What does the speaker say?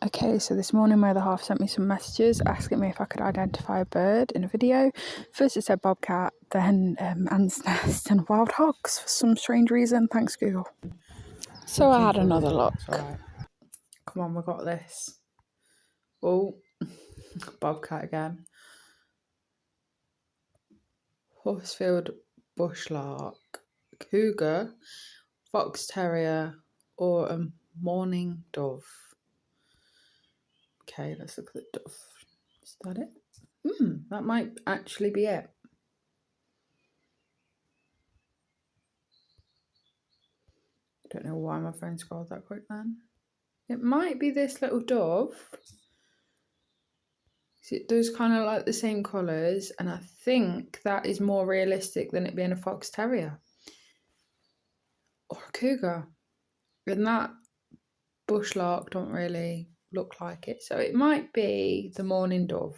Okay, so this morning my other half sent me some messages asking me if I could identify a bird in a video. First it said bobcat, then ants nest and wild hogs for some strange reason. Thanks Google. So I had another look. Right. Come on, we got this. Oh, bobcat again. Huddersfield bushlark, cougar, fox terrier, or a mourning dove. Okay, let's look at the dove. Is that it? That might actually be it. Don't know why my phone scrolled that quick then. It might be this little dove. It does kind of like the same colours, and I think that is more realistic than it being a fox terrier or a cougar. And that bushlark don't really look like it, so it might be the mourning dove.